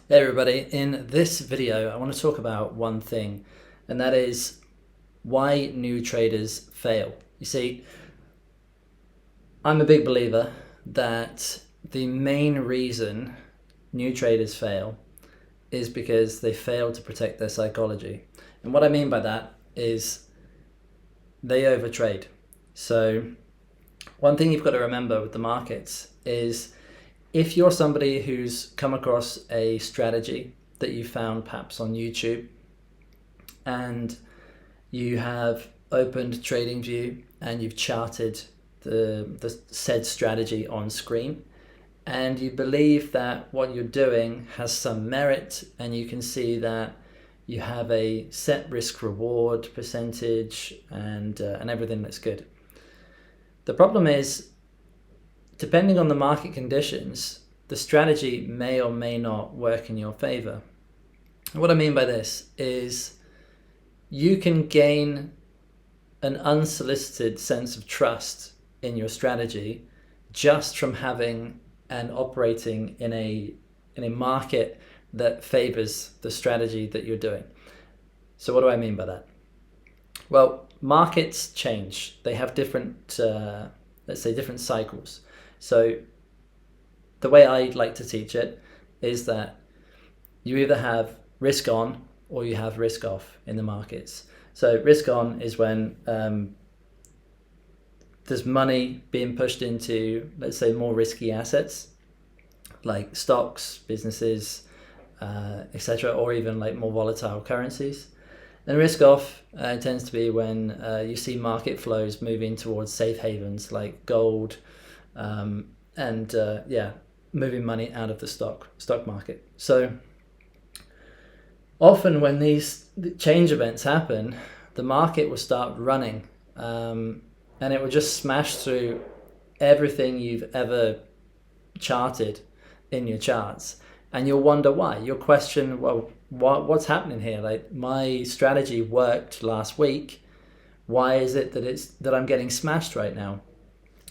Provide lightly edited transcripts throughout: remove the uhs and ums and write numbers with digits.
Hey everybody, in this video I want to talk about one thing, and that is why new traders fail. You see, I'm a big believer that the main reason new traders fail is because they fail to protect their psychology. And what I mean by that is they overtrade. So one thing you've got to remember with the markets is if you're somebody who's come across a strategy that you found perhaps on YouTube and you have opened TradingView and you've charted the said strategy on screen, and you believe that what you're doing has some merit, and you can see that you have a set risk reward percentage and everything that's good. The problem is, depending on the market conditions, the strategy may or may not work in your favor. What I mean by this is you can gain an unsolicited sense of trust in your strategy just from having and operating in a market that favors the strategy that you're doing. So what do I mean by that? Well, markets change. They have different, let's say, different cycles. So the way I like to teach it is that you either have risk on or you have risk off in the markets. So risk on is when there's money being pushed into, let's say, more risky assets like stocks, businesses, etc., or even like more volatile currencies. And risk off tends to be when you see market flows moving towards safe havens like gold, moving money out of the stock market. So often when these change events happen, the market will start running, and it will just smash through everything you've ever charted in your charts, and you'll wonder why. You'll question, well, what's happening here? Like, my strategy worked last week. Why is it that I'm getting smashed right now?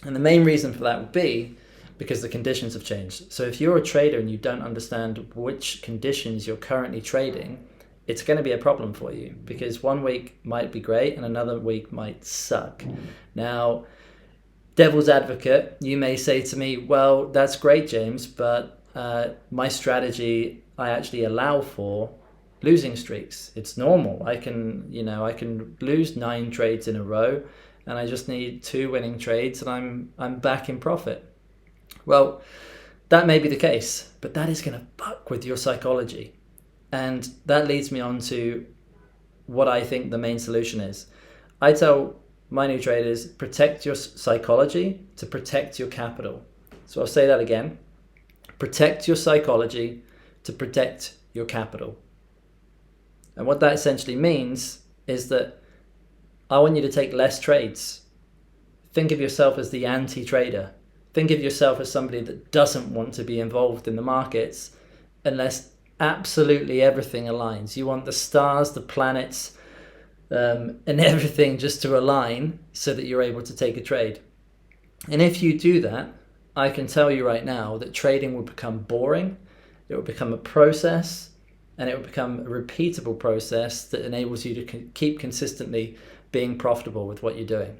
And the main reason for that would be because the conditions have changed. So if you're a trader and you don't understand which conditions you're currently trading, it's going to be a problem for you, because one week might be great and another week might suck. Now, devil's advocate, you may say to me, well, that's great, James, but my strategy, I actually allow for losing streaks. It's normal. I can lose 9 trades in a row, and I just need 2 winning trades and I'm back in profit. Well, that may be the case, but that is going to fuck with your psychology. And that leads me on to what I think the main solution is. I tell my new traders, protect your psychology to protect your capital. So I'll say that again. Protect your psychology to protect your capital. And what that essentially means is that I want you to take less trades. Think of yourself as the anti-trader. Think of yourself as somebody that doesn't want to be involved in the markets unless absolutely everything aligns. You want the stars, the planets, and everything just to align so that you're able to take a trade. And if you do that, I can tell you right now that trading will become boring. It will become a process, and it will become a repeatable process that enables you to keep consistently being profitable with what you're doing.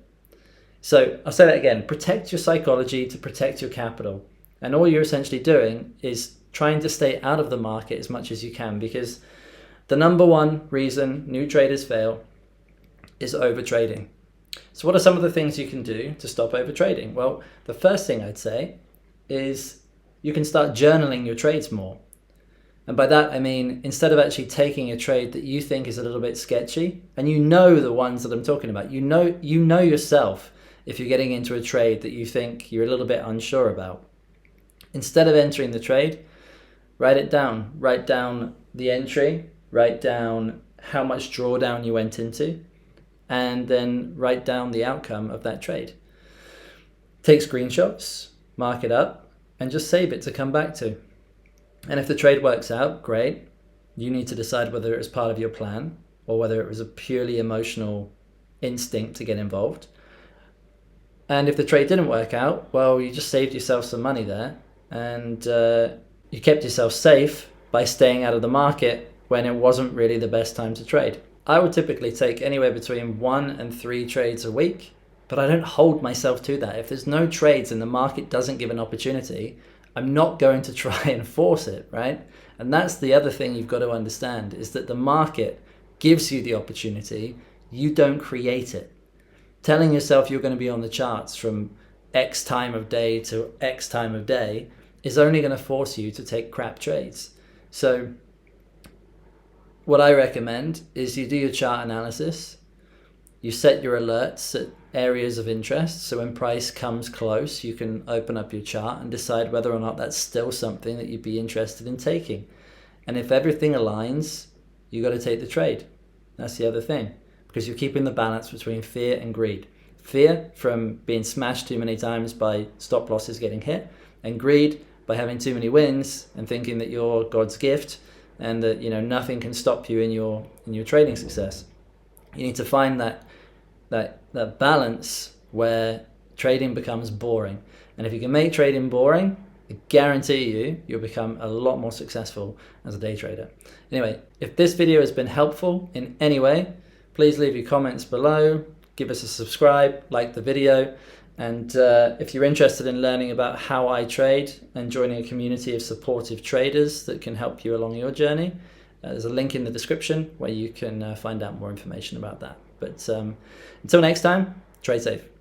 So I'll say that again, protect your psychology to protect your capital. And all you're essentially doing is trying to stay out of the market as much as you can, because the number one reason new traders fail is overtrading. So what are some of the things you can do to stop overtrading? Well, the first thing I'd say is you can start journaling your trades more. And by that, I mean, instead of actually taking a trade that you think is a little bit sketchy, and you know the ones that I'm talking about, you know yourself if you're getting into a trade that you think you're a little bit unsure about. Instead of entering the trade, write it down. Write down the entry, write down how much drawdown you went into, and then write down the outcome of that trade. Take screenshots, mark it up, and just save it to come back to. And if the trade works out, great. You need to decide whether it was part of your plan or whether it was a purely emotional instinct to get involved. And if the trade didn't work out, well, you just saved yourself some money there, and you kept yourself safe, by staying out of the market when it wasn't really the best time to trade. I would typically take anywhere between 1 and 3 trades a week, but I don't hold myself to that. If there's no trades and the market doesn't give an opportunity, I'm not going to try and force it, right? And that's the other thing you've got to understand, is that the market gives you the opportunity, you don't create it. Telling yourself you're going to be on the charts from X time of day to X time of day is only going to force you to take crap trades. So what I recommend is you do your chart analysis, you set your alerts at areas of interest, so when price comes close you can open up your chart and decide whether or not that's still something that you'd be interested in taking. And if everything aligns, you got to take the trade. That's the other thing, because you're keeping the balance between fear and greed. Fear from being smashed too many times by stop losses getting hit, and greed by having too many wins and thinking that you're God's gift and that nothing can stop you in your trading success. You need to find that balance where trading becomes boring. And if you can make trading boring, I guarantee you'll become a lot more successful as a day trader. Anyway, if this video has been helpful in any way, please leave your comments below, give us a subscribe, like the video, and if you're interested in learning about how I trade and joining a community of supportive traders that can help you along your journey, there's a link in the description where you can find out more information about that. But until next time, trade safe.